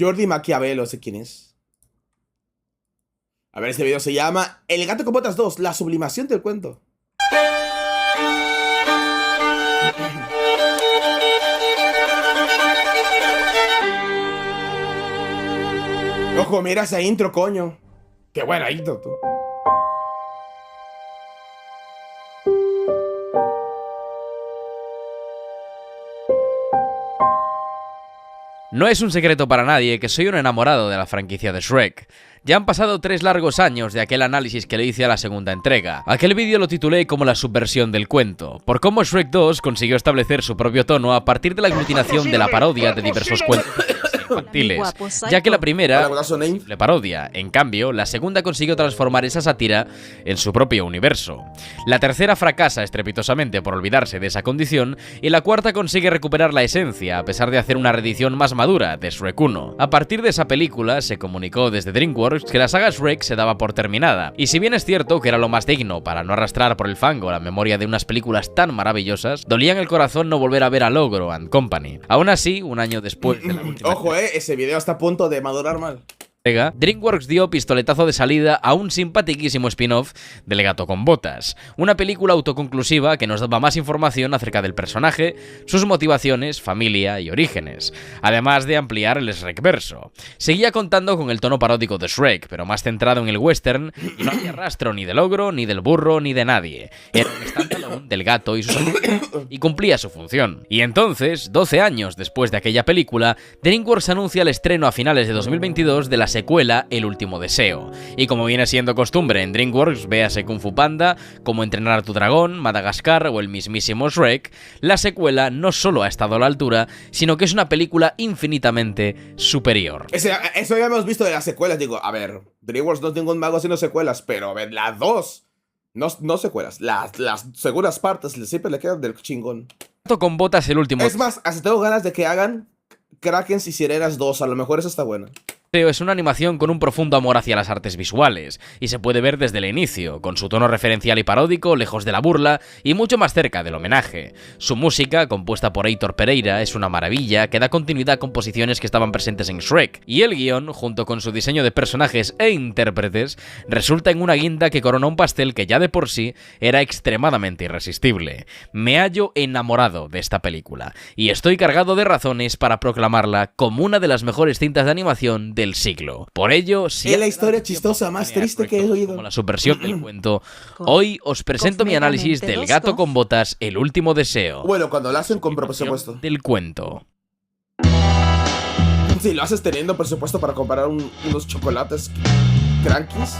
Jordi Maquiavelo, sé quién es. A ver, este video se llama El gato con botas 2, la sublimación del cuento. Ojo, mira esa intro, coño. Qué buena intro, tú. No es un secreto para nadie que soy un enamorado de la franquicia de Shrek. Ya han pasado 3 largos años de aquel análisis que le hice a la segunda entrega. Aquel vídeo lo titulé como la subversión del cuento, por cómo Shrek 2 consiguió establecer su propio tono a partir de la aglutinación de la parodia de diversos cuentos infantiles, ya que la primera le parodia, en cambio, la segunda consiguió transformar esa sátira en su propio universo. La tercera fracasa estrepitosamente por olvidarse de esa condición, y la cuarta consigue recuperar la esencia, a pesar de hacer una reedición más madura de Shrek 1. A partir de esa película, se comunicó desde DreamWorks que la saga Shrek se daba por terminada, y si bien es cierto que era lo más digno para no arrastrar por el fango la memoria de unas películas tan maravillosas, dolía en el corazón no volver a ver a Logro and Company. Aún así, un año después de la última... Ojo, ese video está a punto de madurar mal. DreamWorks dio pistoletazo de salida a un simpaticísimo spin-off del Gato con Botas, una película autoconclusiva que nos daba más información acerca del personaje, sus motivaciones, familia y orígenes, además de ampliar el Shrekverso. Seguía contando con el tono paródico de Shrek, pero más centrado en el western, y no había rastro ni del ogro, ni del burro, ni de nadie. Era un standalone del gato y sus amigos, y cumplía su función. Y entonces, 12 años después de aquella película, DreamWorks anuncia el estreno a finales de 2022 de la secuela El último deseo. Y como viene siendo costumbre en DreamWorks, véase Kung Fu Panda, Cómo entrenar a tu dragón, Madagascar o el mismísimo Shrek, la secuela no solo ha estado a la altura, sino que es una película infinitamente superior. Eso ya hemos visto de las secuelas. Digo, a ver, DreamWorks no es ningún mago haciendo secuelas, pero a ver, las dos, no secuelas, las segundas partes siempre le quedan del chingón. Gato con Botas El último. Es más, hasta tengo ganas de que hagan Krakens y Sirenas 2, a lo mejor esa está buena. Es una animación con un profundo amor hacia las artes visuales, y se puede ver desde el inicio, con su tono referencial y paródico, lejos de la burla y mucho más cerca del homenaje. Su música, compuesta por Heitor Pereira, es una maravilla que da continuidad a composiciones que estaban presentes en Shrek, y el guión, junto con su diseño de personajes e intérpretes, resulta en una guinda que corona un pastel que ya de por sí era extremadamente irresistible. Me hallo enamorado de esta película, y estoy cargado de razones para proclamarla como una de las mejores cintas de animación del siglo. Por ello, si es la historia chistosa más triste que he oído, como la subversión del cuento, hoy os presento mi análisis del Gato con Botas El último deseo. Bueno, cuando lo hacen con presupuesto del cuento. Si lo haces teniendo presupuesto para comprar unos chocolates Crankies,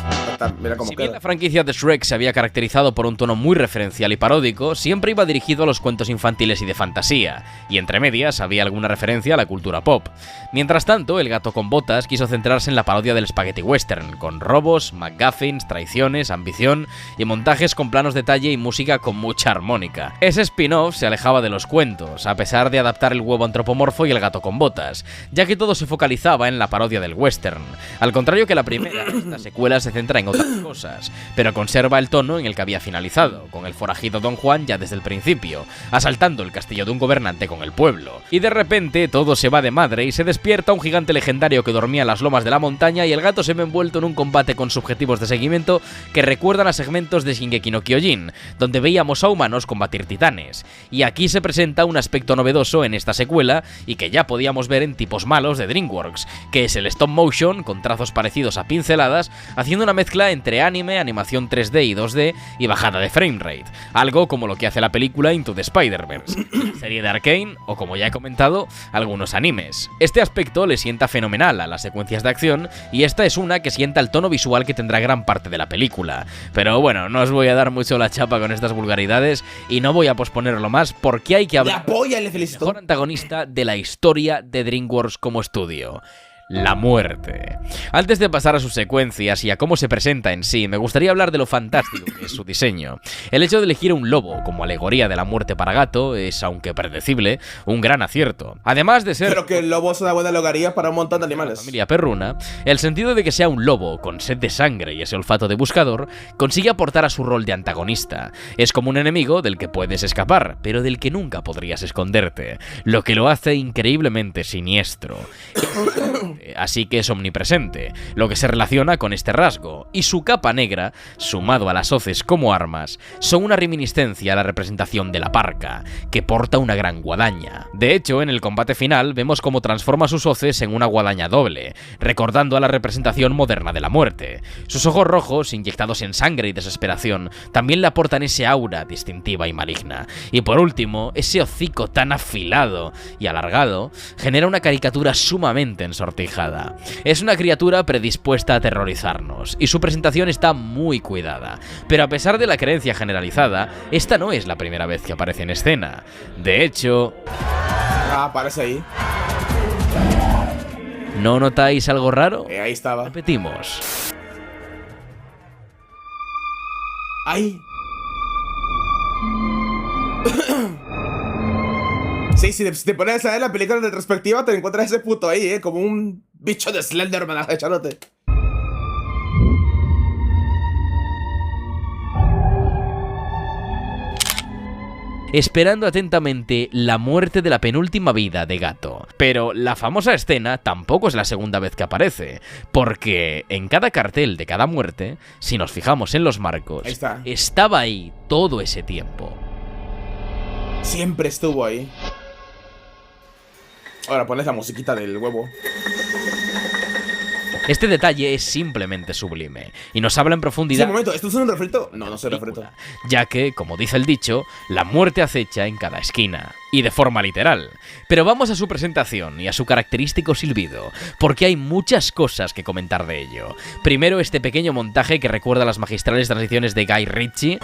mira cómo si bien la franquicia de Shrek se había caracterizado por un tono muy referencial y paródico, siempre iba dirigido a los cuentos infantiles y de fantasía, y entre medias había alguna referencia a la cultura pop. Mientras tanto, El Gato con Botas quiso centrarse en la parodia del spaghetti western, con robos, MacGuffins, traiciones, ambición y montajes con planos de detalle y música con mucha armónica. Ese spin-off se alejaba de los cuentos, a pesar de adaptar el huevo antropomorfo y el gato con botas, ya que todo se focalizaba en la parodia del western. Al contrario que la primera, la secuela se centra en otras cosas, pero conserva el tono en el que había finalizado, con el forajido Don Juan ya desde el principio, asaltando el castillo de un gobernante con el pueblo. Y de repente todo se va de madre y se despierta un gigante legendario que dormía en las lomas de la montaña, y el gato se ve envuelto en un combate con subjetivos de seguimiento que recuerdan a segmentos de Shingeki no Kyojin, donde veíamos a humanos combatir titanes. Y aquí se presenta un aspecto novedoso en esta secuela y que ya podíamos ver en Tipos malos de DreamWorks, que es el stop motion con trazos parecidos a pinceladas, haciendo una mezcla entre anime, animación 3D y 2D y bajada de framerate, algo como lo que hace la película Into the Spider-Verse, la serie de Arcane o, como ya he comentado, algunos animes. Este aspecto le sienta fenomenal a las secuencias de acción, y esta es una que sienta el tono visual que tendrá gran parte de la película. Pero bueno, no os voy a dar mucho la chapa con estas vulgaridades y no voy a posponerlo más porque hay que hablar del mejor antagonista de la historia de DreamWorks como estudio: la muerte. Antes de pasar a sus secuencias y a cómo se presenta en sí, me gustaría hablar de lo fantástico que es su diseño. El hecho de elegir un lobo como alegoría de la muerte para gato es, aunque predecible, un gran acierto. Además de ser... Creo que el lobo es una buena alegoría para un montón de animales. Familia perruna, el sentido de que sea un lobo con sed de sangre y ese olfato de buscador consigue aportar a su rol de antagonista. Es como un enemigo del que puedes escapar, pero del que nunca podrías esconderte, lo que lo hace increíblemente siniestro. muerte, así que es omnipresente, lo que se relaciona con este rasgo, y su capa negra, sumado a las hoces como armas, son una reminiscencia a la representación de la parca, que porta una gran guadaña. De hecho, en el combate final vemos cómo transforma sus hoces en una guadaña doble, recordando a la representación moderna de la muerte. Sus ojos rojos, inyectados en sangre y desesperación, también le aportan ese aura distintiva y maligna. Y por último, ese hocico tan afilado y alargado genera una caricatura sumamente ensortijada. Es una criatura predispuesta a aterrorizarnos, y su presentación está muy cuidada. Pero a pesar de la creencia generalizada, esta no es la primera vez que aparece en escena. De hecho... Ah, aparece ahí. ¿No notáis algo raro? Ahí estaba. Repetimos. ¡Ay! Sí, si te pones a ver la película en retrospectiva, te encuentras ese puto ahí, como un bicho de Slenderman echándote. Esperando atentamente la muerte de la penúltima vida de Gato. Pero la famosa escena tampoco es la segunda vez que aparece, porque en cada cartel de cada muerte, si nos fijamos en los marcos, estaba ahí todo ese tiempo. Siempre estuvo ahí. Ahora pones la musiquita del huevo. Este detalle es simplemente sublime, y nos habla en profundidad... Sí, un momento, ¿esto es un refrito? No, no es un refrito. Ya que, como dice el dicho, la muerte acecha en cada esquina, y de forma literal. Pero vamos a su presentación y a su característico silbido, porque hay muchas cosas que comentar de ello. Primero, este pequeño montaje que recuerda las magistrales transiciones de Guy Ritchie...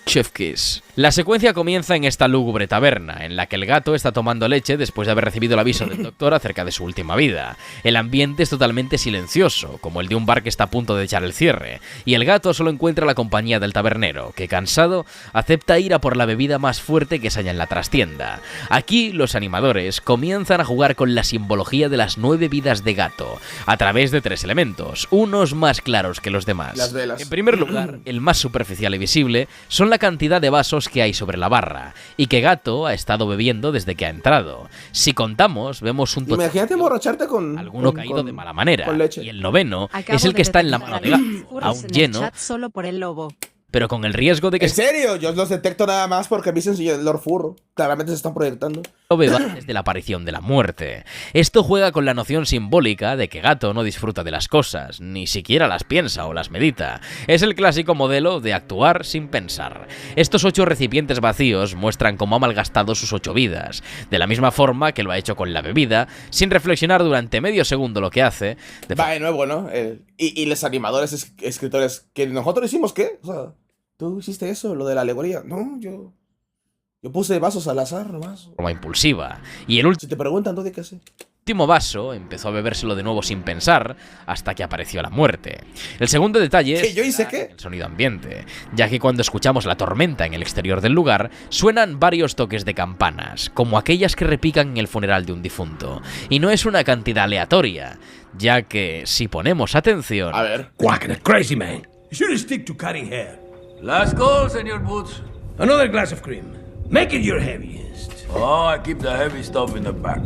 Chef Kiss. La secuencia comienza en esta lúgubre taberna, en la que el gato está tomando leche después de haber recibido el aviso del doctor acerca de su última vida. El ambiente es totalmente silencioso, como el de un bar que está a punto de echar el cierre, y el gato solo encuentra la compañía del tabernero, que cansado, acepta ir a por la bebida más fuerte que se halla en la trastienda. Aquí, los animadores comienzan a jugar con la simbología de las 9 vidas de gato, a través de 3 elementos, unos más claros que los demás. Las velas. En primer lugar, el más superficial y visible, son la cantidad de vasos que hay sobre la barra, y que Gato ha estado bebiendo desde que ha entrado. Si contamos, vemos un total... Imagínate emborracharte con... Alguno caído de mala manera, con leche. y el noveno es el que está en la mano de Gato, aún lleno, solo por el lobo. pero con el riesgo de que... ¿En serio? Yo los detecto nada más porque a mí se enseñó el Lord Furro. Claramente se están proyectando. beba desde la aparición de la muerte. Esto juega con la noción simbólica de que Gato no disfruta de las cosas, ni siquiera las piensa o las medita. Es el clásico modelo de actuar sin pensar. Estos 8 recipientes vacíos muestran cómo ha malgastado sus 8 vidas, de la misma forma que lo ha hecho con la bebida, sin reflexionar durante medio segundo lo que hace. Va de nuevo, ¿no? Y los animadores, escritores, ¿que nosotros hicimos qué? O sea, ¿tú hiciste eso, lo de la alegoría? No, yo puse vasos al azar nomás. De forma impulsiva. Y el Si te preguntan, ¿tú de qué haces? último vaso empezó a bebérselo de nuevo sin pensar, hasta que apareció la muerte. El segundo detalle es... ¿Qué? ¿Yo hice qué? El sonido ambiente, ya que cuando escuchamos la tormenta en el exterior del lugar, suenan varios toques de campanas, como aquellas que repican en el funeral de un difunto. Y no es una cantidad aleatoria, ya que, si ponemos atención... A ver. Quacking it crazy, man. You should stick to cutting hair. Last call, Senor Boots. Another glass of cream. Make it your heaviest. Oh, I keep the heavy stuff in the back.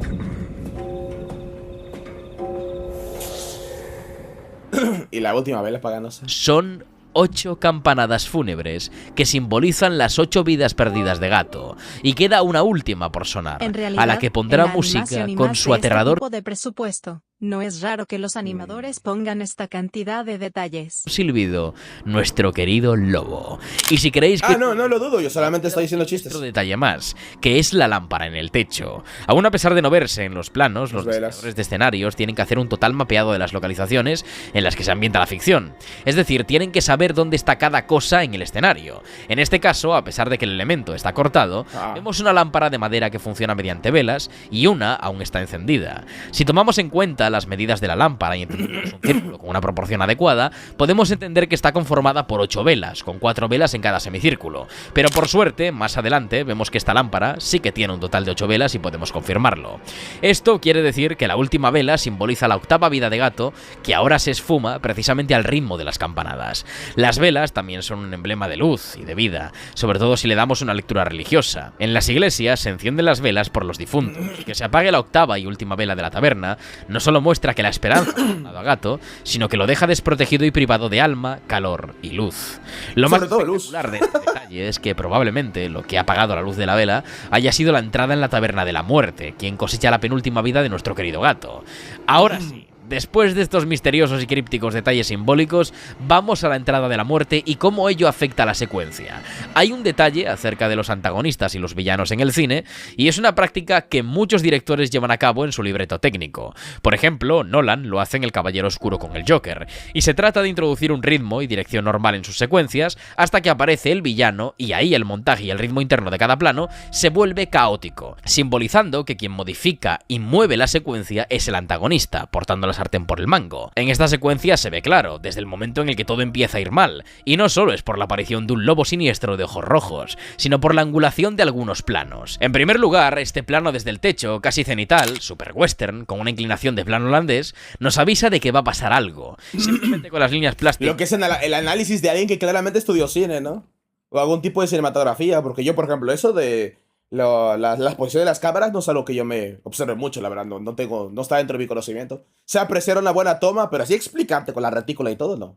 Y la última vez pagándose. Son 8 campanadas fúnebres que simbolizan las 8 vidas perdidas de Gato, y queda una última por sonar, En realidad, a la que pondrá en la música animación y con más su de este aterrador tipo de presupuesto. No es raro que los animadores pongan esta cantidad de detalles. silbido, nuestro querido lobo. Y si creéis que... No lo dudo, yo solamente estoy diciendo chistes. Otro detalle más, que es la lámpara en el techo. Aún a pesar de no verse en los planos, los diseñadores de escenarios tienen que hacer un total mapeado de las localizaciones en las que se ambienta la ficción. Es decir, tienen que saber dónde está cada cosa en el escenario. En este caso, a pesar de que el elemento está cortado, vemos una lámpara de madera que funciona mediante velas y una aún está encendida. Si tomamos en cuenta cuenta las medidas de la lámpara y entendemos un círculo con una proporción adecuada, podemos entender que está conformada por 8 velas, con 4 velas en cada semicírculo. Pero por suerte, más adelante, vemos que esta lámpara sí que tiene un total de 8 velas y podemos confirmarlo. Esto quiere decir que la última vela simboliza la octava vida de Gato, que ahora se esfuma precisamente al ritmo de las campanadas. Las velas también son un emblema de luz y de vida, sobre todo si le damos una lectura religiosa. En las iglesias se encienden las velas por los difuntos. Que se apague la octava y última vela de la taberna no solo muestra que la esperanza ha tornado a Gato, sino que lo deja desprotegido y privado de alma, calor y luz. Lo más espectacular de este detalle es que probablemente lo que ha apagado la luz de la vela haya sido la entrada en la taberna de la muerte, quien cosecha la penúltima vida de nuestro querido Gato. Ahora sí. Después de estos misteriosos y crípticos detalles simbólicos, vamos a la entrada de la muerte y cómo ello afecta a la secuencia. Hay un detalle acerca de los antagonistas y los villanos en el cine, y es una práctica que muchos directores llevan a cabo en su libreto técnico. Por ejemplo, Nolan lo hace en El Caballero Oscuro con el Joker, y se trata de introducir un ritmo y dirección normal en sus secuencias hasta que aparece el villano, y ahí el montaje y el ritmo interno de cada plano se vuelve caótico, simbolizando que quien modifica y mueve la secuencia es el antagonista, portando la sartén por el mango. En esta secuencia se ve claro, desde el momento en el que todo empieza a ir mal, y no solo es por la aparición de un lobo siniestro de ojos rojos, sino por la angulación de algunos planos. En primer lugar, este plano desde el techo, casi cenital, super western, con una inclinación de plano holandés, nos avisa de que va a pasar algo. Simplemente con las líneas plásticas. Lo que es el análisis de alguien que claramente estudió cine, ¿no? O algún tipo de cinematografía, porque yo, por ejemplo, eso de la posición de las cámaras no es algo que yo me observe mucho, la verdad, no está dentro de mi conocimiento. Sé apreciar una buena toma, pero así explicarte con la retícula y todo, no.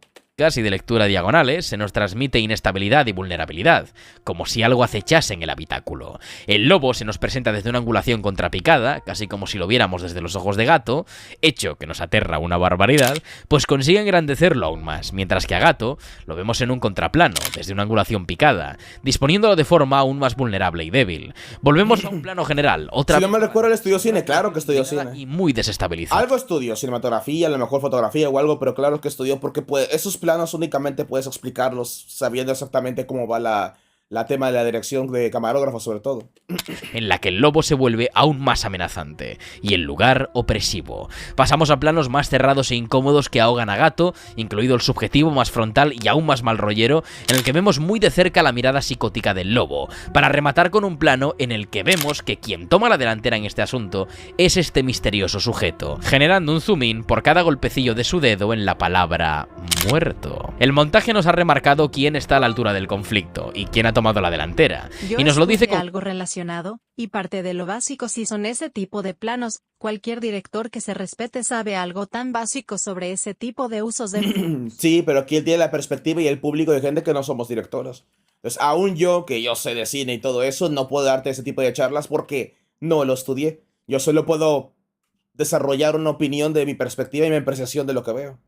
Y de lectura diagonales se nos transmite inestabilidad y vulnerabilidad, como si algo acechase en el habitáculo. El lobo se nos presenta desde una angulación contrapicada, casi como si lo viéramos desde los ojos de Gato, hecho que nos aterra una barbaridad, pues consigue engrandecerlo aún más, mientras que a Gato lo vemos en un contraplano, desde una angulación picada, disponiéndolo de forma aún más vulnerable y débil. Volvemos a un plano general, otra si no me recuerdo, el estudio cine, claro que estudió cine. Y muy desestabilizado. Algo estudió, cinematografía, a lo mejor fotografía o algo, pero claro que estudió porque esos planos únicamente puedes explicarlos sabiendo exactamente cómo va la tema de la dirección de camarógrafo, sobre todo. En la que el lobo se vuelve aún más amenazante y el lugar opresivo. Pasamos a planos más cerrados e incómodos que ahogan a Gato, incluido el subjetivo más frontal y aún más malrollero, en el que vemos muy de cerca la mirada psicótica del lobo, para rematar con un plano en el que vemos que quien toma la delantera en este asunto es este misterioso sujeto, generando un zoom in por cada golpecillo de su dedo en la palabra muerto. El montaje nos ha remarcado quién está a la altura del conflicto y quién ha tomado la delantera, y nos lo dice con algo relacionado, y parte de lo básico si son ese tipo de planos. Cualquier director que se respete sabe algo tan básico sobre ese tipo de usos de... Sí, pero aquí él tiene la perspectiva y el público de gente que no somos directores. Entonces, aún yo, que yo sé de cine y todo eso, no puedo darte ese tipo de charlas porque no lo estudié. Yo solo puedo desarrollar una opinión de mi perspectiva y mi apreciación de lo que veo.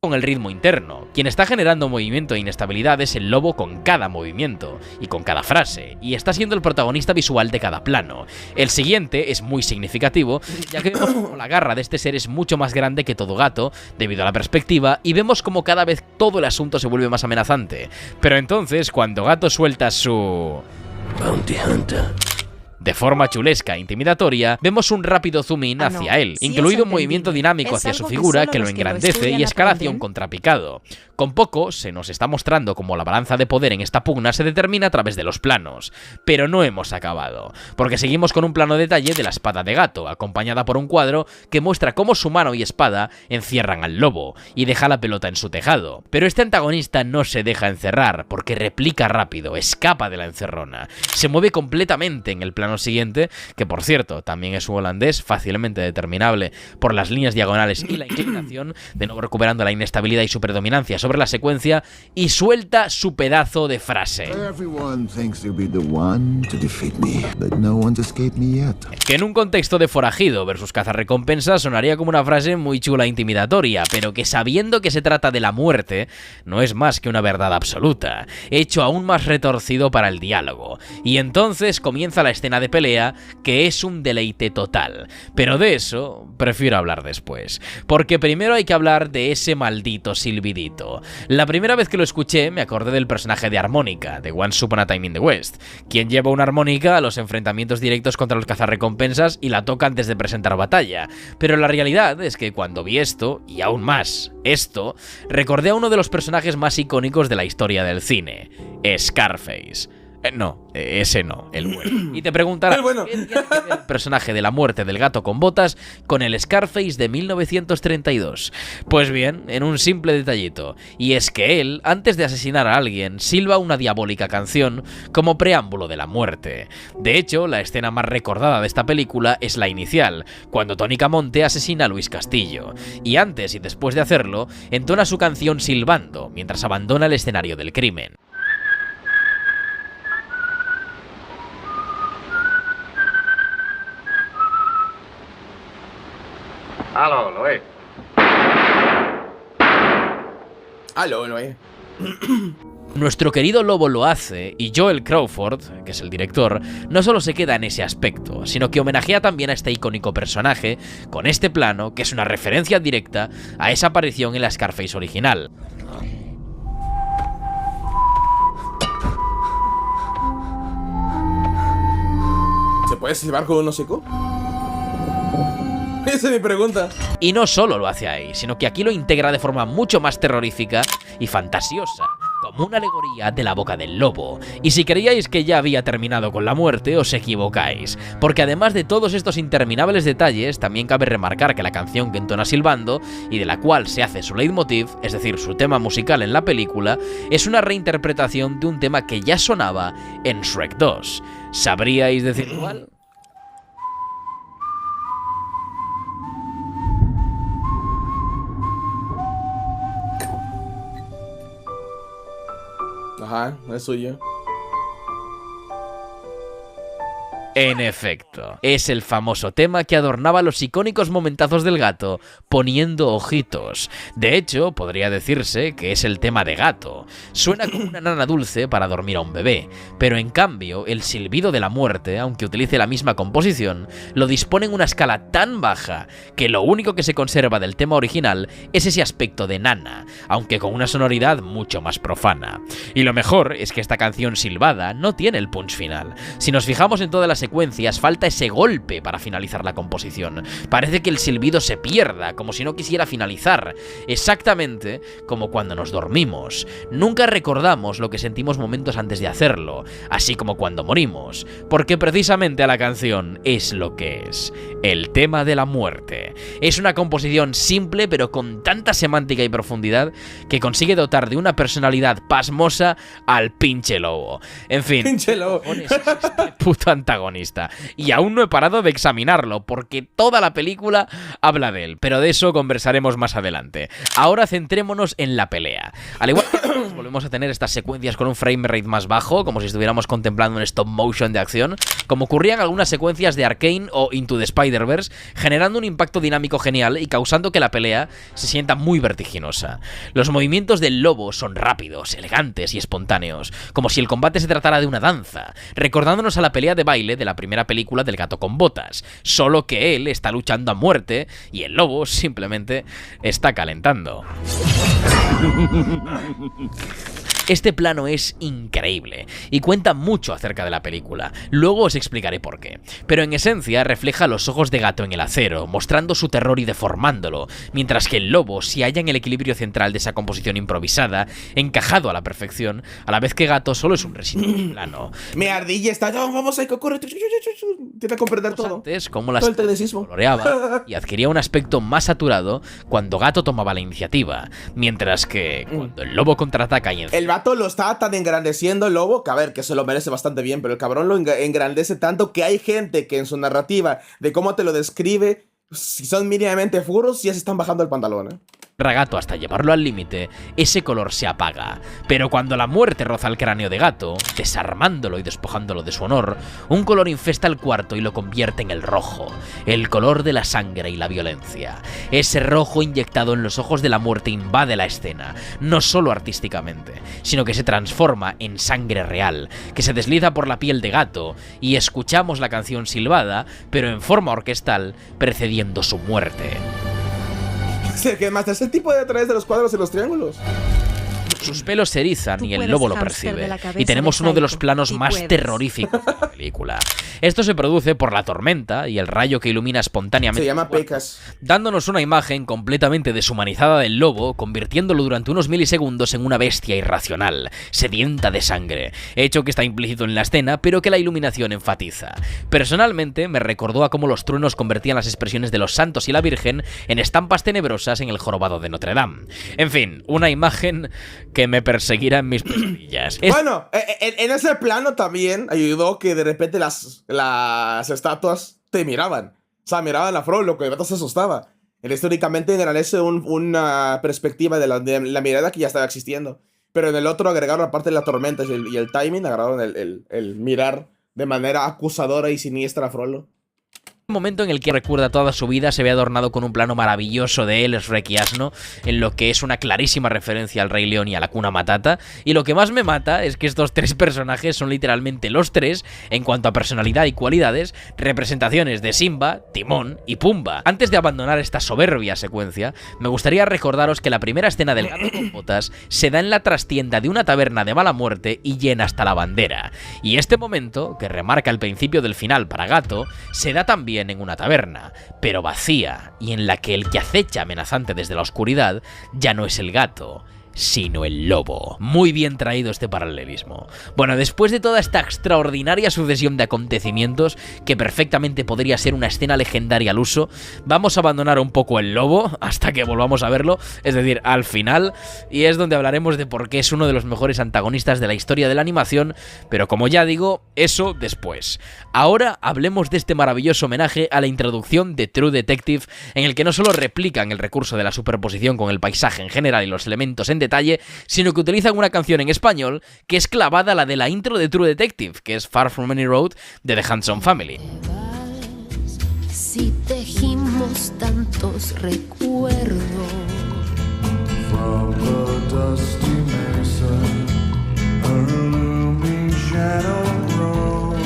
Con el ritmo interno. Quien está generando movimiento e inestabilidad es el lobo con cada movimiento y con cada frase, y está siendo el protagonista visual de cada plano. El siguiente es muy significativo, ya que vemos como la garra de este ser es mucho más grande que todo Gato, debido a la perspectiva, y vemos como cada vez todo el asunto se vuelve más amenazante. Pero entonces, cuando Gato suelta su... Bounty Hunter. De forma chulesca e intimidatoria, vemos un rápido zoom in hacia él, incluido un movimiento dinámico hacia su figura que lo engrandece y escala hacia un contrapicado. Con poco, se nos está mostrando cómo la balanza de poder en esta pugna se determina a través de los planos. Pero no hemos acabado, porque seguimos con un plano detalle de la espada de Gato, acompañada por un cuadro que muestra cómo su mano y espada encierran al lobo, y deja la pelota en su tejado. Pero este antagonista no se deja encerrar, porque replica rápido, escapa de la encerrona, se mueve completamente en el plano siguiente, que por cierto también es un holandés fácilmente determinable por las líneas diagonales y la inclinación, de nuevo recuperando la inestabilidad y su predominancia sobre la secuencia, y suelta su pedazo de frase. Que en un contexto de forajido versus cazarrecompensa sonaría como una frase muy chula e intimidatoria, pero que sabiendo que se trata de la muerte, no es más que una verdad absoluta, hecho aún más retorcido para el diálogo. Y entonces comienza la escena de pelea, que es un deleite total. Pero de eso prefiero hablar después, porque primero hay que hablar de ese maldito silbidito. efecto. La primera vez que lo escuché me acordé del personaje de Armónica, de Once Upon a Time in the West, quien lleva una armónica a los enfrentamientos directos contra los cazarrecompensas y la toca antes de presentar batalla. Pero la realidad es que cuando vi esto, y aún más esto, recordé a uno de los personajes más icónicos de la historia del cine, Scarface. No, ese no, el bueno. Y te preguntarás, El bueno. ¿qué tiene que ver el personaje de La muerte del gato con botas con el Scarface de 1932? Pues bien, en un simple detallito, y es que él, antes de asesinar a alguien, silba una diabólica canción como preámbulo de la muerte. De hecho, la escena más recordada de esta película es la inicial, cuando Tony Camonte asesina a Luis Castillo, y antes y después de hacerlo, entona su canción silbando, mientras abandona el escenario del crimen. Aló, Luis. Aló, no, Nuestro querido Lobo lo hace, y Joel Crawford, que es el director, no solo se queda en ese aspecto, sino que homenajea también a este icónico personaje con este plano, que es una referencia directa a esa aparición en la Scarface original. ¿Se puede silbar con un hocico? Esa es mi pregunta. Y no solo lo hace ahí, sino que aquí lo integra de forma mucho más terrorífica y fantasiosa, como una alegoría de la boca del lobo. Y si creíais que ya había terminado con la muerte, os equivocáis, porque además de todos estos interminables detalles, también cabe remarcar que la canción que entona silbando, y de la cual se hace su leitmotiv, es decir, su tema musical en la película, es una reinterpretación de un tema que ya sonaba en Shrek 2. ¿Sabríais decir cuál? Ajá, es suyo. En efecto, es el famoso tema que adornaba los icónicos momentazos del gato, poniendo ojitos. De hecho, podría decirse que es el tema de Gato. Suena como una nana dulce para dormir a un bebé, pero en cambio, el silbido de la muerte, aunque utilice la misma composición, lo dispone en una escala tan baja que lo único que se conserva del tema original es ese aspecto de nana, aunque con una sonoridad mucho más profana. Y lo mejor es que esta canción silbada no tiene el punch final. Si nos fijamos en todas las secuencias, falta ese golpe para finalizar la composición. Parece que el silbido se pierda, como si no quisiera finalizar, exactamente como cuando nos dormimos. Nunca recordamos lo que sentimos momentos antes de hacerlo, así como cuando morimos, porque precisamente a la canción es lo que es, el tema de la muerte. Es una composición simple pero con tanta semántica y profundidad que consigue dotar de una personalidad pasmosa al pinche lobo. En fin, Pinche lobo. es este puto antagonista. Y aún no he parado de examinarlo, porque toda la película habla de él, pero de eso conversaremos más adelante. Ahora centrémonos en la pelea. Al igual que volvemos a tener estas secuencias con un frame rate más bajo, como si estuviéramos contemplando un stop motion de acción, como ocurría en algunas secuencias de Arcane o Into the Spider-Verse, generando un impacto dinámico genial y causando que la pelea se sienta muy vertiginosa. Los movimientos del lobo son rápidos, elegantes y espontáneos, como si el combate se tratara de una danza, recordándonos a la pelea de baile de la primera película del gato con botas, solo que él está luchando a muerte y el lobo simplemente está calentando. Este plano es increíble y cuenta mucho acerca de la película, luego os explicaré por qué, pero en esencia refleja los ojos de Gato en el acero, mostrando su terror y deformándolo, mientras que el lobo se halla en el equilibrio central de esa composición improvisada, encajado a la perfección, a la vez que Gato solo es un residente plano. Mi ardilla está. Vamos a que ocurre. Intenta comprender todo. Antes, como las Todo el tecnicismo. coloreaba y adquiría un aspecto más saturado cuando Gato tomaba la iniciativa, mientras que cuando el lobo contraataca y El vato lo está tan engrandeciendo el lobo que a ver, que se lo merece bastante bien, pero el cabrón lo engrandece tanto que hay gente que en su narrativa de cómo te lo describe, si son mínimamente furros, ya se están bajando el pantalón, Gato hasta llevarlo al límite, ese color se apaga. Pero cuando la muerte roza el cráneo de Gato, desarmándolo y despojándolo de su honor, un color infesta el cuarto y lo convierte en el rojo, el color de la sangre y la violencia. Ese rojo inyectado en los ojos de la muerte invade la escena, no solo artísticamente, sino que se transforma en sangre real, que se desliza por la piel de Gato, y escuchamos la canción silbada, pero en forma orquestal, precediendo su muerte. ¿Qué más? Es el tipo de a través de los cuadros y los triángulos. Sus pelos se erizan Tú y el puedes lobo lo hámster de percibe. la cabeza Y tenemos de uno de los Psycho. planos Sí más puedes. terroríficos de la película. Esto se produce por la tormenta y el rayo que ilumina espontáneamente Se llama el cuerpo, Pecas. dándonos una imagen completamente deshumanizada del lobo, convirtiéndolo durante unos milisegundos en una bestia irracional, sedienta de sangre, hecho que está implícito en la escena, pero que la iluminación enfatiza. Personalmente, me recordó a cómo los truenos convertían las expresiones de los santos y la Virgen en estampas tenebrosas en el jorobado de Notre Dame. En fin, una imagen que me perseguirá en mis pesadillas. Bueno, en ese plano también ayudó que de repente las estatuas te miraban. O sea, miraban a Frollo, que el vato se asustaba. Históricamente engrandece una perspectiva de la mirada que ya estaba existiendo. Pero en el otro agregaron, aparte de la tormenta y el timing, agregaron el mirar de manera acusadora y siniestra a Frollo. Un momento en el que recuerda toda su vida se ve adornado con un plano maravilloso de él, Shrek y Asno, en lo que es una clarísima referencia al Rey León y a la Hakuna Matata, y lo que más me mata es que estos tres personajes son literalmente los tres, en cuanto a personalidad y cualidades, representaciones de Simba, Timón y Pumba. Antes de abandonar esta soberbia secuencia, me gustaría recordaros que la primera escena del gato con botas se da en la trastienda de una taberna de mala muerte y llena hasta la bandera, y este momento, que remarca el principio del final para Gato, se da también en una taberna, pero vacía, y en la que el que acecha amenazante desde la oscuridad ya no es el gato, sino el lobo. Muy bien traído este paralelismo. Bueno, después de toda esta extraordinaria sucesión de acontecimientos, que perfectamente podría ser una escena legendaria al uso, vamos a abandonar un poco el lobo hasta que volvamos a verlo, es decir, al final, y es donde hablaremos de por qué es uno de los mejores antagonistas de la historia de la animación, pero como ya digo, eso después. Ahora hablemos de este maravilloso homenaje a la introducción de True Detective, en el que no solo replican el recurso de la superposición con el paisaje en general y los elementos en detalle, sino que utilizan una canción en español que es clavada a la de la intro de True Detective, que es Far From Any Road de The Handsome Family. Si tejimos tantos recuerdos. From the dusty mesa, a looming shadow grows.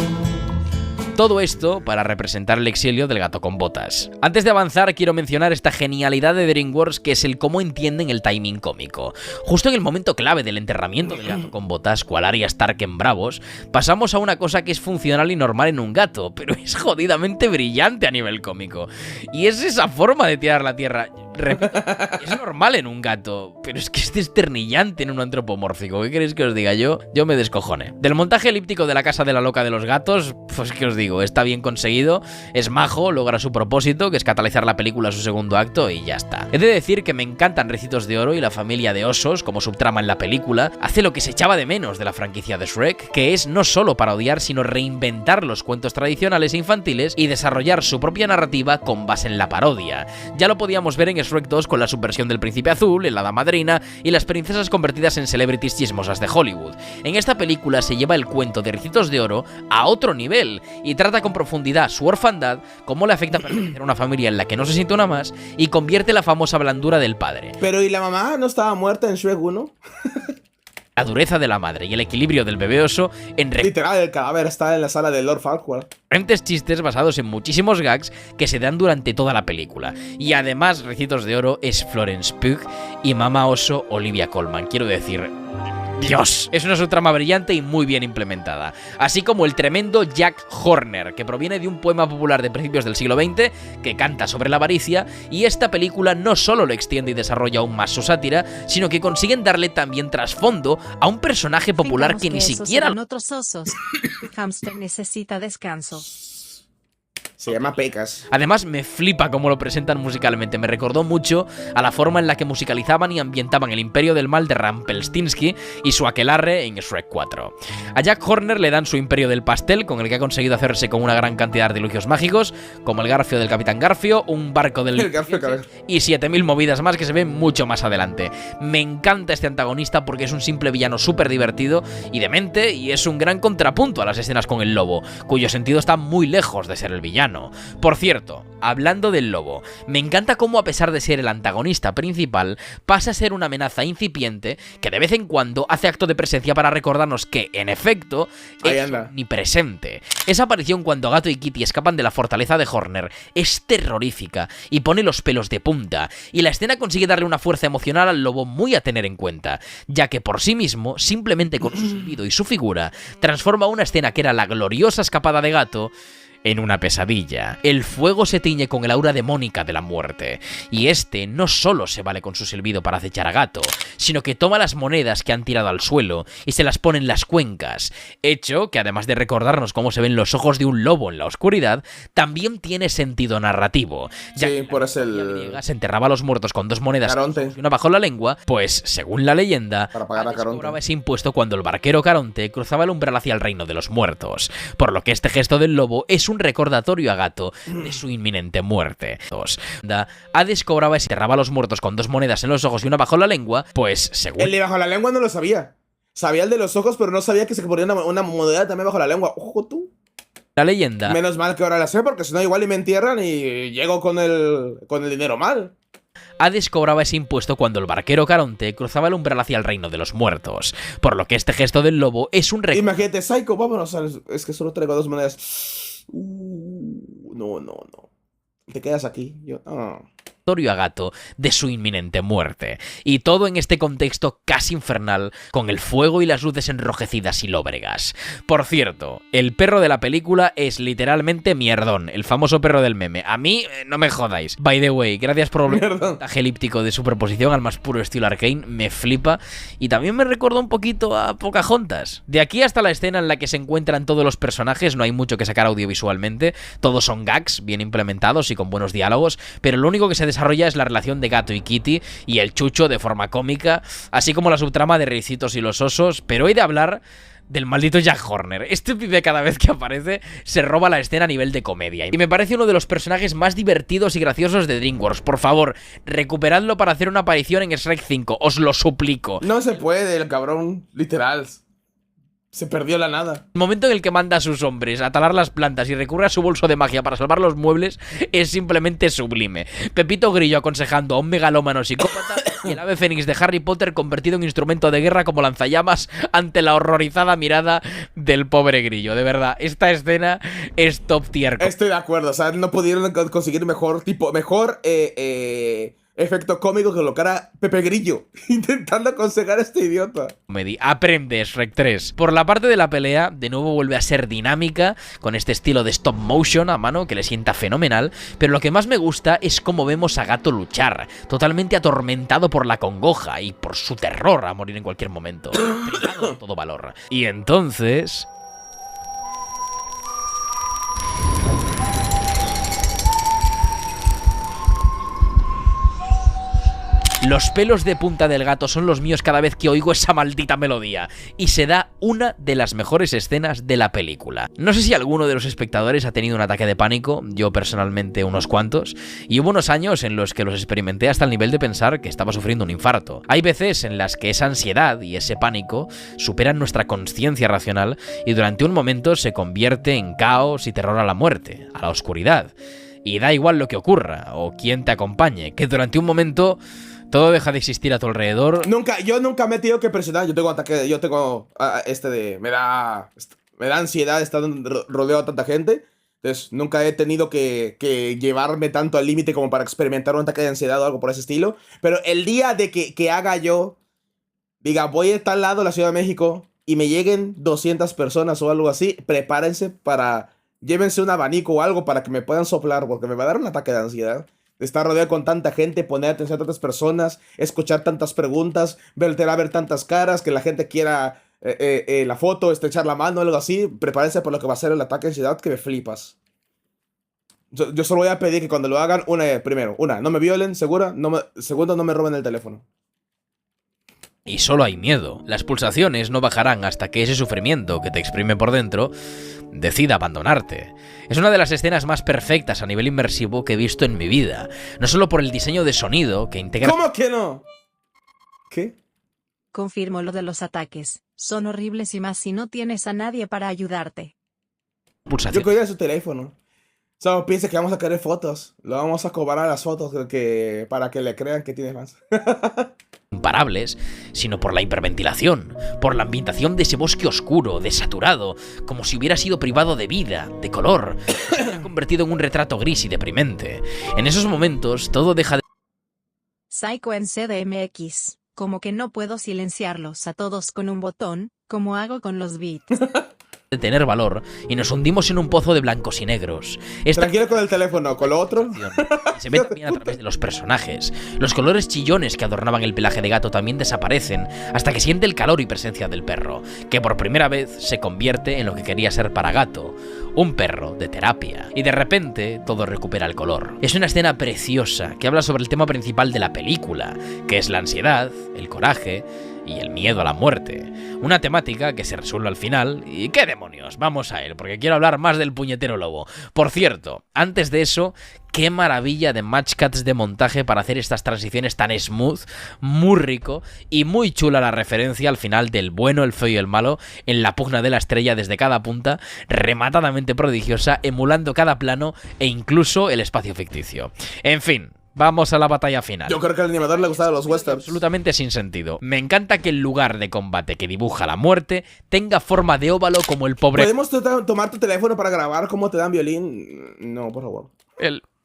Todo esto para representar el exilio del gato con botas. Antes de avanzar, quiero mencionar esta genialidad de DreamWorks, que es el cómo entienden el timing cómico. Justo en el momento clave del enterramiento del gato con botas, cual Arya Stark en Bravos, pasamos a una cosa que es funcional y normal en un gato, pero es jodidamente brillante a nivel cómico. Y es esa forma de tirar la tierra. Repito, es normal en un gato, pero es que es desternillante en un antropomórfico. ¿Qué queréis que os diga yo? Yo me descojone. Del montaje elíptico de la casa de la loca de los gatos, pues que os digo, está bien conseguido, es majo, logra su propósito, que es catalizar la película a su segundo acto y ya está. He de decir que me encantan Ricitos de Oro y la familia de osos como subtrama en la película. Hace lo que se echaba de menos de la franquicia de Shrek, que es no solo parodiar, sino reinventar los cuentos tradicionales e infantiles y desarrollar su propia narrativa con base en la parodia. Ya lo podíamos ver en Shrek 2 con la subversión del Príncipe Azul, el Hada Madrina y las princesas convertidas en celebrities chismosas de Hollywood. En esta película se lleva el cuento de Ricitos de Oro a otro nivel y trata con profundidad su orfandad, cómo le afecta pertenecer a una familia en la que no se siente una más y convierte la famosa blandura del padre. Pero ¿y la mamá no estaba muerta en Shrek 1? La dureza de la madre y el equilibrio del bebé oso en Literal, el cadáver está en la sala de Lord Farquaad. recurrentes chistes basados en muchísimos gags que se dan durante toda la película. Y además, Ricitos de Oro es Florence Pugh y Mamá Oso Olivia Colman. Quiero decir, ¡Dios! Es una subtrama brillante y muy bien implementada. Así como el tremendo Jack Horner, que proviene de un poema popular de principios del siglo XX que canta sobre la avaricia, y esta película no solo lo extiende y desarrolla aún más su sátira, sino que consiguen darle también trasfondo a un personaje popular Fijamos que ni esos siquiera... eran otros osos. Hamster necesita descanso. Se llama Pecas. Además, me flipa cómo lo presentan musicalmente. Me recordó mucho a la forma en la que musicalizaban y ambientaban el Imperio del Mal de Rumpelstiltskin y su aquelarre en Shrek 4. A Jack Horner le dan su Imperio del Pastel, con el que ha conseguido hacerse con una gran cantidad de artilugios mágicos, como el Garfio del Capitán Garfio, un barco del... El Garfio, cabrón. y 7000 movidas más que se ven mucho más adelante. Me encanta este antagonista porque es un simple villano súper divertido y demente, y es un gran contrapunto a las escenas con el lobo, cuyo sentido está muy lejos de ser el villano. villano. Por cierto, hablando del lobo, me encanta cómo, a pesar de ser el antagonista principal, pasa a ser una amenaza incipiente que de vez en cuando hace acto de presencia para recordarnos que, en efecto, es omnipresente. Esa aparición cuando Gato y Kitty escapan de la fortaleza de Horner es terrorífica y pone los pelos de punta, y la escena consigue darle una fuerza emocional al lobo muy a tener en cuenta, ya que por sí mismo, simplemente con su silbido y su figura, transforma una escena que era la gloriosa escapada de Gato en una pesadilla. El fuego se tiñe con el aura demónica de la muerte, y este no solo se vale con su silbido para acechar a Gato, sino que toma las monedas que han tirado al suelo y se las pone en las cuencas, hecho que, además de recordarnos cómo se ven los ojos de un lobo en la oscuridad, también tiene sentido narrativo, ya que por eso se enterraba a los muertos con 2 monedas Caronte y una bajo la lengua, pues, según la leyenda, para pagar a Caronte cobraba ese impuesto cuando el barquero Caronte cruzaba el umbral hacia el reino de los muertos, por lo que este gesto del lobo es un recordatorio a Gato de su inminente muerte. Hades cobraba y se enterraba a los muertos con 2 monedas en los ojos y una bajo la lengua, pues según... El de bajo la lengua no lo sabía. Sabía el de los ojos, pero no sabía que se ponía una moneda también bajo la lengua. Ojo tú. La leyenda... Menos mal que ahora la sé, porque si no igual y me entierran y llego con el dinero mal. Hades cobraba ese impuesto cuando el barquero Caronte cruzaba el umbral hacia el reino de los muertos, por lo que este gesto del lobo es un Imagínate, Psycho, vámonos. Es que solo traigo 2 monedas. No. Te quedas aquí. A Gato de su inminente muerte, y todo en este contexto casi infernal, con el fuego y las luces enrojecidas y lóbregas. Por cierto, el perro de la película es literalmente Mierdón, el famoso perro del meme. A mí, no me jodáis. By the way, gracias por volver al montaje elíptico de superposición al más puro estilo Arcane, me flipa, y también me recuerda un poquito a Pocahontas. De aquí hasta la escena en la que se encuentran todos los personajes no hay mucho que sacar audiovisualmente, todos son gags bien implementados y con buenos diálogos, pero lo único que se desarrolla es la relación de Gato y Kitty y el chucho de forma cómica, así como la subtrama de Ricitos y los osos, pero he de hablar del maldito Jack Horner. Este pibe cada vez que aparece se roba la escena a nivel de comedia, y me parece uno de los personajes más divertidos y graciosos de DreamWorks. Por favor, recuperadlo para hacer una aparición en Shrek 5, os lo suplico. No se puede, el cabrón, literal. Se perdió la nada. El momento en el que manda a sus hombres a talar las plantas y recurre a su bolso de magia para salvar los muebles es simplemente sublime. Pepito Grillo aconsejando a un megalómano psicópata y el ave fénix de Harry Potter convertido en instrumento de guerra como lanzallamas ante la horrorizada mirada del pobre Grillo. De verdad, esta escena es top tier. Estoy de acuerdo, o sea, no pudieron conseguir mejor efecto cómico que colocar a Pepe Grillo intentando aconsejar a este idiota. Aprende Shrek 3. Por la parte de la pelea, de nuevo vuelve a ser dinámica, con este estilo de stop motion a mano que le sienta fenomenal, pero lo que más me gusta es cómo vemos a Gato luchar, totalmente atormentado por la congoja y por su terror a morir en cualquier momento, privado de todo valor. Y entonces... los pelos de punta del gato son los míos cada vez que oigo esa maldita melodía, y se da una de las mejores escenas de la película. No sé si alguno de los espectadores ha tenido un ataque de pánico, yo personalmente unos cuantos, y hubo unos años en los que los experimenté hasta el nivel de pensar que estaba sufriendo un infarto. Hay veces en las que esa ansiedad y ese pánico superan nuestra consciencia racional y durante un momento se convierte en caos y terror a la muerte, a la oscuridad. Y da igual lo que ocurra o quién te acompañe, que durante un momento... todo deja de existir a tu alrededor. Yo nunca me he tenido que presionar. Me da ansiedad estar rodeado de tanta gente. Entonces, nunca he tenido que llevarme tanto al límite como para experimentar un ataque de ansiedad o algo por ese estilo. Pero el día de que haga yo, diga, voy a tal lado de la Ciudad de México y me lleguen 200 personas o algo así, prepárense para... llévense un abanico o algo para que me puedan soplar, porque me va a dar un ataque de ansiedad. Estar rodeado con tanta gente, poner atención a tantas personas, escuchar tantas preguntas, voltear a ver tantas caras, que la gente quiera la foto, echar la mano, algo así. Prepárense por lo que va a ser el ataque de ansiedad, que me flipas. Yo solo voy a pedir que cuando lo hagan, primero, no me violen, segundo, no me roben el teléfono. Y solo hay miedo. Las pulsaciones no bajarán hasta que ese sufrimiento que te exprime por dentro decida abandonarte. Es una de las escenas más perfectas a nivel inmersivo que he visto en mi vida. No solo por el diseño de sonido que integra... ¿Cómo que no? ¿Qué? Confirmo lo de los ataques. Son horribles y más si no tienes a nadie para ayudarte. Yo cuidé su teléfono. Solo piensa que vamos a querer fotos. Lo vamos a cobrar a las fotos para que le crean que tiene más. Comparables, sino por la hiperventilación, por la ambientación de ese bosque oscuro, desaturado, como si hubiera sido privado de vida, de color, se hubiera convertido en un retrato gris y deprimente. En esos momentos todo deja de Psycho en CDMX. Como que no puedo silenciarlos a todos con un botón, como hago con los beats. tener valor y nos hundimos en un pozo de blancos y negros. Tranquilo con el teléfono, con lo otro. Se ve también a través de los personajes. Los colores chillones que adornaban el pelaje de Gato también desaparecen hasta que siente el calor y presencia del perro, que por primera vez se convierte en lo que quería ser para Gato, un perro de terapia. Y de repente todo recupera el color. Es una escena preciosa que habla sobre el tema principal de la película, que es la ansiedad, el coraje y el miedo a la muerte. Una temática que se resuelve al final. ¿Y qué demonios? Vamos a él, porque quiero hablar más del puñetero lobo. Por cierto, antes de eso, qué maravilla de match cuts de montaje para hacer estas transiciones tan smooth, muy rico y muy chula la referencia al final del bueno, el feo y el malo en la pugna de la estrella desde cada punta, rematadamente prodigiosa, emulando cada plano e incluso el espacio ficticio. En fin, vamos a la batalla final. Yo creo que al animador le gustaban los westerns. Absolutamente sin sentido. Me encanta que el lugar de combate que dibuja la muerte tenga forma de óvalo como el pobre... ¿Podemos tomar tu teléfono para grabar cómo te dan violín? No, por favor.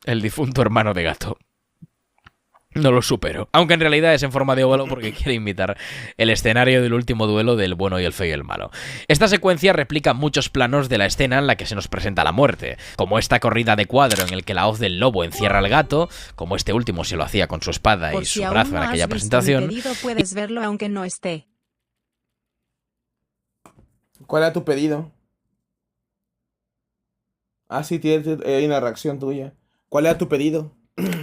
El difunto hermano de Gato. No lo supero. Aunque en realidad es en forma de óvalo porque quiere imitar el escenario del último duelo del bueno y el feo y el malo. Esta secuencia replica muchos planos de la escena en la que se nos presenta la muerte, como esta corrida de cuadro en el que la hoz del lobo encierra al gato, como este último se lo hacía con su espada y su brazo en aquella presentación. Pedido, puedes verlo aunque no esté. ¿Cuál era tu pedido? Ah, sí, hay una reacción tuya. ¿Cuál era tu pedido?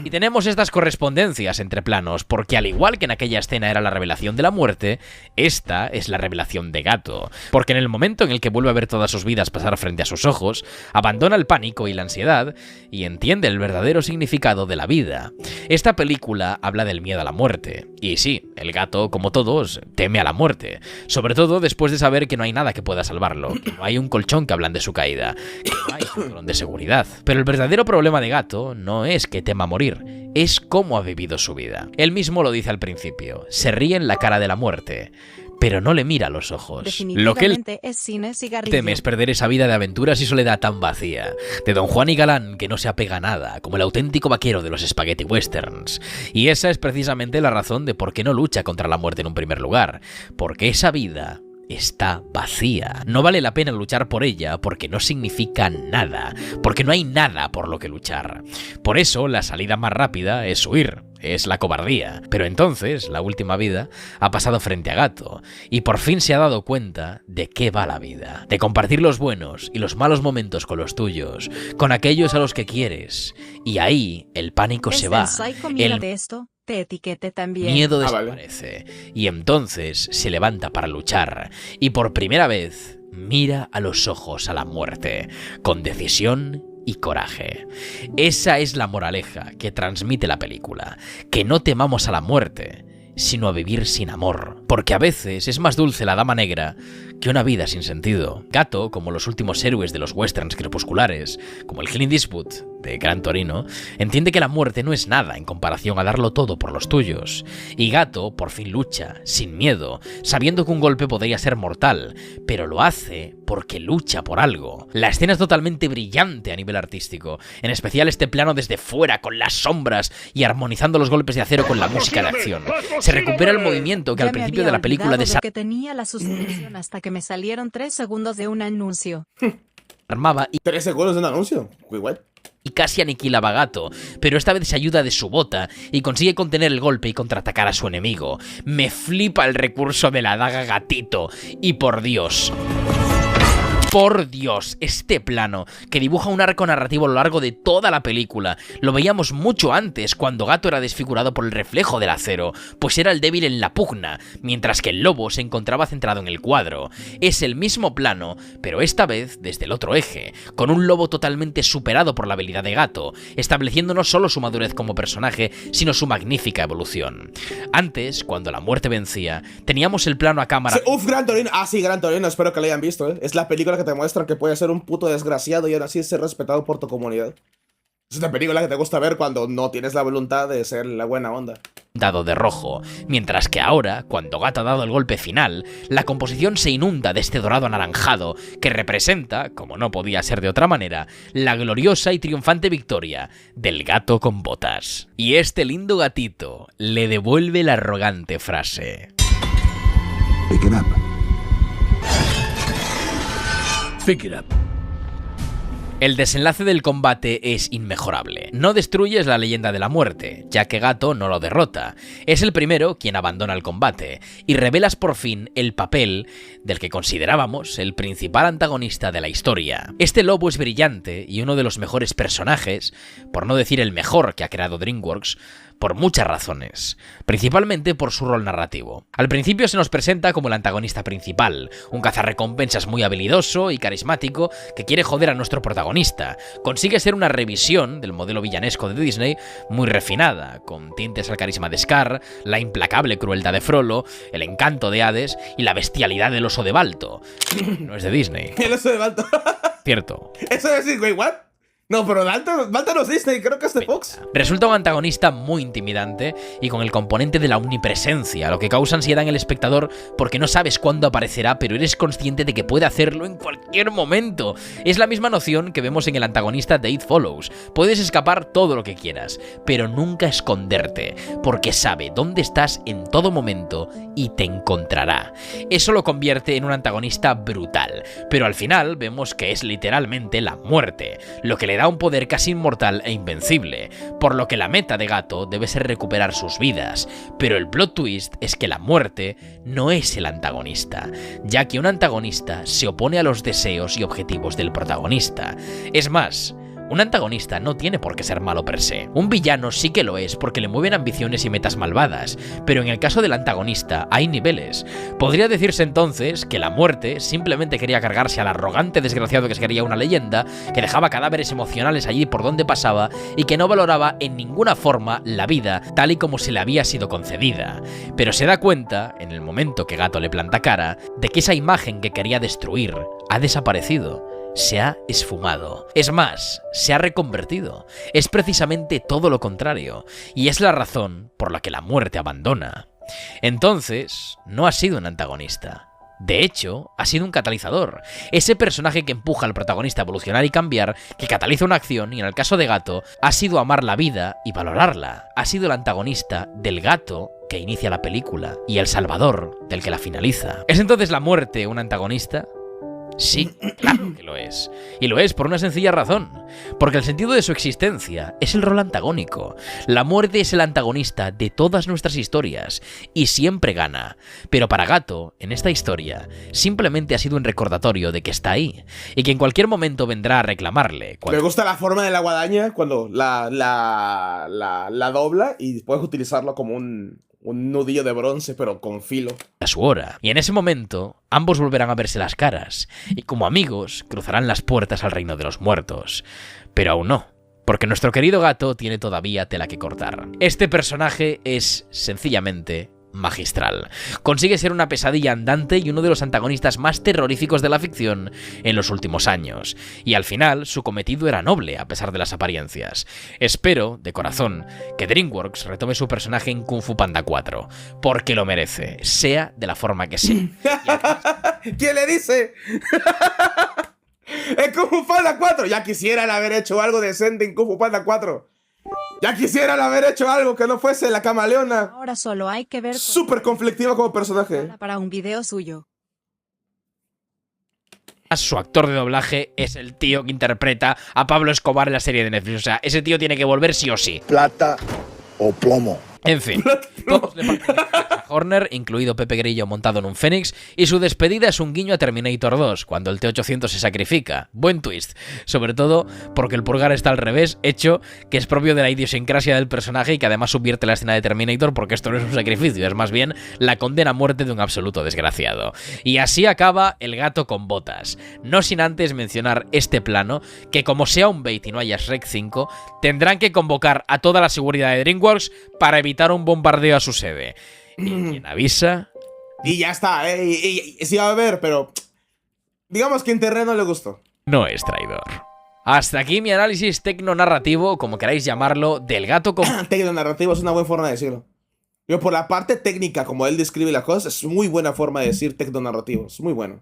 Y tenemos estas correspondencias entre planos, porque al igual que en aquella escena era la revelación de la muerte, esta es la revelación de Gato. Porque en el momento en el que vuelve a ver todas sus vidas pasar frente a sus ojos, abandona el pánico y la ansiedad y entiende el verdadero significado de la vida. Esta película habla del miedo a la muerte. Y sí, el gato, como todos, teme a la muerte. Sobre todo después de saber que no hay nada que pueda salvarlo, que no hay un colchón que hablan de su caída, que no hay cinturón de seguridad. Pero el verdadero problema de Gato no es que tema morir, es cómo ha vivido su vida. Él mismo lo dice al principio, se ríe en la cara de la muerte, pero no le mira a los ojos. Lo que él es cine, teme es perder esa vida de aventuras y soledad tan vacía, de Don Juan y Galán que no se apega a nada, como el auténtico vaquero de los spaghetti westerns. Y esa es precisamente la razón de por qué no lucha contra la muerte en un primer lugar, porque esa vida está vacía. No vale la pena luchar por ella porque no significa nada, porque no hay nada por lo que luchar. Por eso la salida más rápida es huir, es la cobardía. Pero entonces la última vida ha pasado frente a Gato y por fin se ha dado cuenta de qué va la vida, de compartir los buenos y los malos momentos con los tuyos, con aquellos a los que quieres. Y ahí el pánico se va. Esto. Te etiquete también. Miedo desaparece y entonces se levanta para luchar y por primera vez mira a los ojos a la muerte con decisión y coraje. Esa es la moraleja que transmite la película, que no temamos a la muerte, sino a vivir sin amor, porque a veces es más dulce la dama negra que una vida sin sentido. Gato, como los últimos héroes de los westerns crepusculares, como el Clint Eastwood de Gran Torino, entiende que la muerte no es nada en comparación a darlo todo por los tuyos. Y Gato por fin lucha, sin miedo, sabiendo que un golpe podría ser mortal, pero lo hace porque lucha por algo. La escena es totalmente brillante a nivel artístico, en especial este plano desde fuera, con las sombras y armonizando los golpes de acero con la música de acción. Se recupera el movimiento que al principio de la película que tenía la suspensión hasta que me salieron 3 segundos de un anuncio. Armaba y 3 segundos de un anuncio. Igual. Y casi aniquilaba a Gato, pero esta vez se ayuda de su bota y consigue contener el golpe y contraatacar a su enemigo. Me flipa el recurso de la daga gatito y por Dios, este plano, que dibuja un arco narrativo a lo largo de toda la película, lo veíamos mucho antes, cuando Gato era desfigurado por el reflejo del acero, pues era el débil en la pugna, mientras que el lobo se encontraba centrado en el cuadro. Es el mismo plano, pero esta vez desde el otro eje, con un lobo totalmente superado por la habilidad de Gato, estableciendo no solo su madurez como personaje, sino su magnífica evolución. Antes, cuando la muerte vencía, teníamos el plano a cámara... Gran Torino. Ah, sí, Gran Torino, espero que lo hayan visto, ¿eh? Es la película película que te muestra que puedes ser un puto desgraciado y aún así ser respetado por tu comunidad. Es una película que te gusta ver cuando no tienes la voluntad de ser la buena onda. Dado de rojo, mientras que ahora, cuando Gato ha dado el golpe final, la composición se inunda de este dorado anaranjado que representa, como no podía ser de otra manera, la gloriosa y triunfante victoria del gato con botas. Y este lindo gatito le devuelve la arrogante frase. Pick it up. Pick it up. El desenlace del combate es inmejorable. No destruyes la leyenda de la muerte, ya que Gato no lo derrota. Es el primero quien abandona el combate, y revelas por fin el papel del que considerábamos el principal antagonista de la historia. Este lobo es brillante y uno de los mejores personajes, por no decir el mejor que ha creado DreamWorks, por muchas razones, principalmente por su rol narrativo. Al principio se nos presenta como el antagonista principal, un cazarrecompensas muy habilidoso y carismático que quiere joder a nuestro protagonista. Consigue ser una revisión del modelo villanesco de Disney muy refinada, con tintes al carisma de Scar, la implacable crueldad de Frollo, el encanto de Hades y la bestialidad del oso de Balto. No es de Disney. El oso de Balto. Cierto. Eso es decir, güey, ¿what? No, pero Balto no es Disney, creo que es de Fox. Resulta un antagonista muy intimidante y con el componente de la omnipresencia, lo que causa ansiedad en el espectador porque no sabes cuándo aparecerá, pero eres consciente de que puede hacerlo en cualquier momento. Es la misma noción que vemos en el antagonista de It Follows. Puedes escapar todo lo que quieras, pero nunca esconderte, porque sabe dónde estás en todo momento y te encontrará. Eso lo convierte en un antagonista brutal, pero al final vemos que es literalmente la muerte, lo que le da un poder casi inmortal e invencible, por lo que la meta de Gato debe ser recuperar sus vidas, pero el plot twist es que la muerte no es el antagonista, ya que un antagonista se opone a los deseos y objetivos del protagonista. Es más, un antagonista no tiene por qué ser malo per se. Un villano sí que lo es porque le mueven ambiciones y metas malvadas, pero en el caso del antagonista hay niveles. Podría decirse entonces que la muerte simplemente quería cargarse al arrogante desgraciado que se quería una leyenda, que dejaba cadáveres emocionales allí por donde pasaba y que no valoraba en ninguna forma la vida tal y como se le había sido concedida. Pero se da cuenta, en el momento que Gato le planta cara, de que esa imagen que quería destruir ha desaparecido. Se ha esfumado. Es más, se ha reconvertido. Es precisamente todo lo contrario, y es la razón por la que la muerte abandona. Entonces, no ha sido un antagonista. De hecho, ha sido un catalizador. Ese personaje que empuja al protagonista a evolucionar y cambiar, que cataliza una acción, y en el caso de Gato, ha sido amar la vida y valorarla. Ha sido el antagonista del gato que inicia la película, y el salvador del que la finaliza. ¿Es entonces la muerte un antagonista? Sí, claro que lo es. Y lo es por una sencilla razón. Porque el sentido de su existencia es el rol antagónico. La muerte es el antagonista de todas nuestras historias y siempre gana. Pero para Gato, en esta historia, simplemente ha sido un recordatorio de que está ahí y que en cualquier momento vendrá a reclamarle. Me gusta la forma de la guadaña cuando la dobla y puedes utilizarlo como un nudillo de bronce, pero con filo. A su hora. Y en ese momento, ambos volverán a verse las caras, y como amigos, cruzarán las puertas al reino de los muertos. Pero aún no, porque nuestro querido Gato tiene todavía tela que cortar. Este personaje es, sencillamente, magistral. Consigue ser una pesadilla andante y uno de los antagonistas más terroríficos de la ficción en los últimos años. Y al final, su cometido era noble, a pesar de las apariencias. Espero, de corazón, que DreamWorks retome su personaje en Kung Fu Panda 4, porque lo merece, sea de la forma que sea. ¿Quién le dice? En Kung Fu Panda 4. Ya quisieran haber hecho algo decente en Kung Fu Panda 4. Ya quisieran haber hecho algo que no fuese la camaleona. Ahora solo hay que ver Súper conflictiva como personaje. para un video suyo. Su actor de doblaje es el tío que interpreta a Pablo Escobar en la serie de Netflix. O sea, ese tío tiene que volver sí o sí. Plata o plomo. En fin, todos le pertenecen a Horner, incluido Pepe Grillo montado en un Fénix, y su despedida es un guiño a Terminator 2, cuando el T-800 se sacrifica. Buen twist, sobre todo porque el pulgar está al revés, hecho que es propio de la idiosincrasia del personaje y que además subvierte la escena de Terminator porque esto no es un sacrificio, es más bien la condena a muerte de un absoluto desgraciado. Y así acaba El gato con botas, no sin antes mencionar este plano, que como sea un bait y no haya Shrek 5, tendrán que convocar a toda la seguridad de DreamWorks para evitar un bombardeo a su sede. Y quien avisa... Y ya está, y sí va a haber, pero... Digamos que internet no le gustó. No es traidor. Hasta aquí mi análisis tecnonarrativo, como queráis llamarlo, del gato con... Tecnonarrativo es una buena forma de decirlo. Yo por la parte técnica, como él describe las cosas, es muy buena forma de decir tecnonarrativo. Es muy bueno.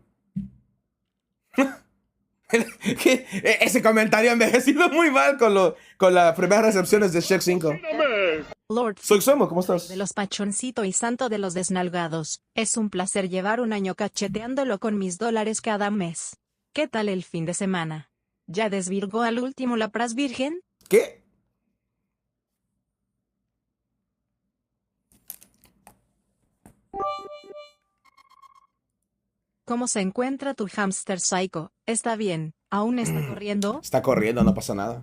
Ese comentario ha envejecido muy mal con las primeras recepciones de Shrek 5. Lord Soy Somo, ¿cómo estás? de los pachoncito y santo de los desnalgados. Es un placer llevar un año cacheteándolo con mis dólares cada mes. ¿Qué tal el fin de semana? ¿Ya desvirgó al último la pras virgen? ¿Qué? ¿Cómo se encuentra tu hámster psycho? ¿Está bien? ¿Aún está corriendo? Está corriendo, no pasa nada.